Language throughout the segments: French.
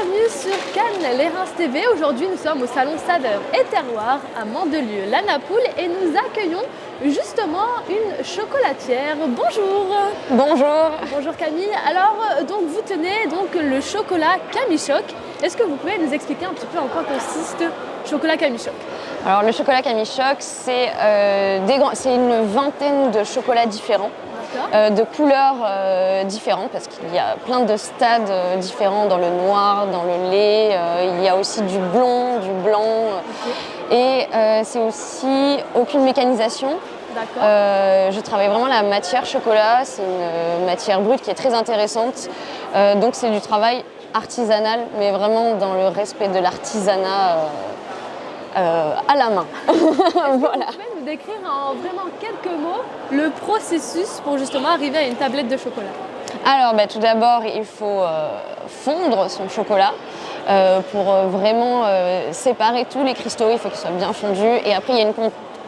bienvenue sur Cannes, les Reims TV. Aujourd'hui, nous sommes au salon Saveurs et Terroirs à Mandelieu, la Napoule, et nous accueillons justement une chocolatière. Bonjour. Bonjour. Bonjour Camille. Alors, donc vous tenez donc le chocolat Camichoc. Est-ce que vous pouvez nous expliquer un petit peu en quoi consiste chocolat Camichoc? Alors le chocolat Camichoc, c'est une vingtaine de chocolats différents. De couleurs différentes parce qu'il y a plein de stades différents dans le noir, dans le lait, il y a aussi du blond, du blanc et c'est aussi aucune mécanisation. Je travaille vraiment la matière chocolat, c'est une matière brute qui est très intéressante, donc c'est du travail artisanal mais vraiment dans le respect de l'artisanat à la main. Voilà. Vous pouvez nous décrire en vraiment quelques mots le processus pour justement arriver à une tablette de chocolat? Alors tout d'abord il faut fondre son chocolat pour vraiment séparer tous les cristaux, il faut qu'ils soient bien fondus et après il y a une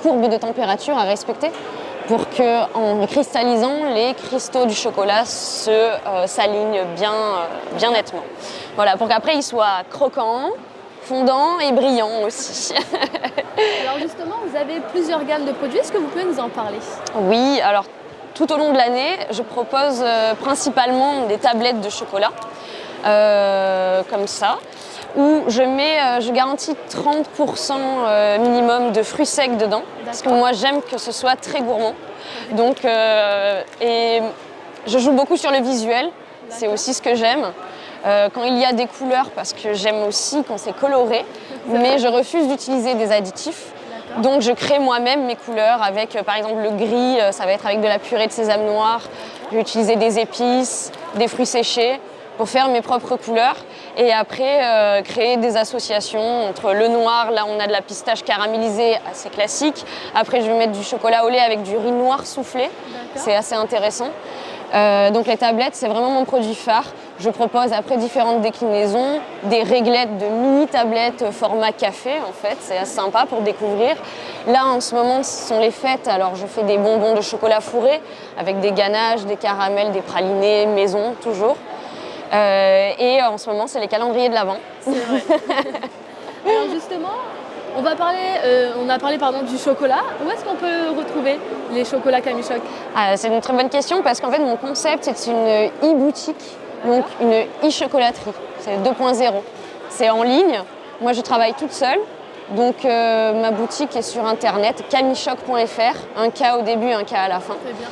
courbe de température à respecter pour que en cristallisant les cristaux du chocolat s'alignent bien nettement. Voilà, pour qu'après ils soient croquants, fondant et brillant aussi. Alors justement, vous avez plusieurs gammes de produits, est-ce que vous pouvez nous en parler? Oui, alors tout au long de l'année, je propose principalement des tablettes de chocolat, comme ça, où je garantis 30% minimum de fruits secs dedans, parce que moi j'aime que ce soit très gourmand. Donc, et je joue beaucoup sur le visuel, c'est aussi ce que j'aime. Quand il y a des couleurs, parce que j'aime aussi quand c'est coloré, mais je refuse d'utiliser des additifs. Donc je crée moi-même mes couleurs avec, par exemple, le gris, ça va être avec de la purée de sésame noir. Je vais utiliser des épices, des fruits séchés pour faire mes propres couleurs. Et après, créer des associations entre le noir, là on a de la pistache caramélisée, assez classique. Après je vais mettre du chocolat au lait avec du riz noir soufflé, c'est assez intéressant. Donc les tablettes, c'est vraiment mon produit phare. Je propose après différentes déclinaisons, des réglettes de mini tablettes format café en fait, c'est assez sympa pour découvrir. Là en ce moment ce sont les fêtes, alors je fais des bonbons de chocolat fourré avec des ganaches, des caramels, des pralinés, maison toujours. Et en ce moment c'est les calendriers de l'Avent. C'est vrai. Alors justement, on a parlé du chocolat. Où est-ce qu'on peut retrouver les chocolats Camichoc? C'est une très bonne question parce qu'en fait mon concept c'est une e-boutique, donc une e-chocolaterie, c'est 2.0. C'est en ligne, moi je travaille toute seule, donc ma boutique est sur internet, camichoc.fr, un K au début, un K à la fin. Très bien.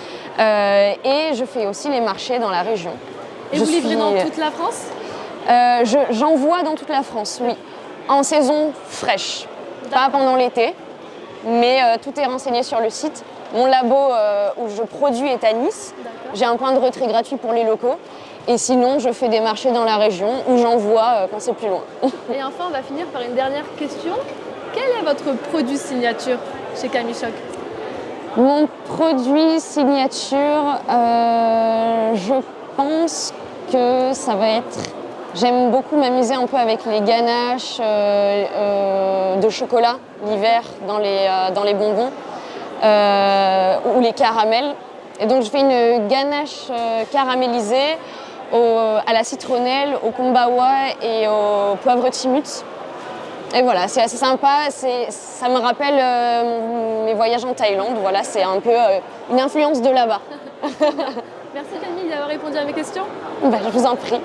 Et je fais aussi les marchés dans la région. Et vous livrez dans toute la France? J'envoie dans toute la France, oui, en saison fraîche. Pas pendant l'été, mais tout est renseigné sur le site. Mon labo où je produis est à Nice. J'ai un point de retrait gratuit pour les locaux. Et sinon, je fais des marchés dans la région où j'envoie quand c'est plus loin. Et enfin, on va finir par une dernière question. Quel est votre produit signature chez Camichoc? Mon produit signature, je pense que ça va être... J'aime beaucoup m'amuser un peu avec les ganaches de chocolat l'hiver dans les bonbons ou les caramels. Et donc je fais une ganache caramélisée à la citronnelle, au kombawa et au poivre timut. Et voilà, c'est assez sympa, ça me rappelle mes voyages en Thaïlande. Voilà, c'est un peu une influence de là-bas. Merci Camille d'avoir répondu à mes questions. Je vous en prie.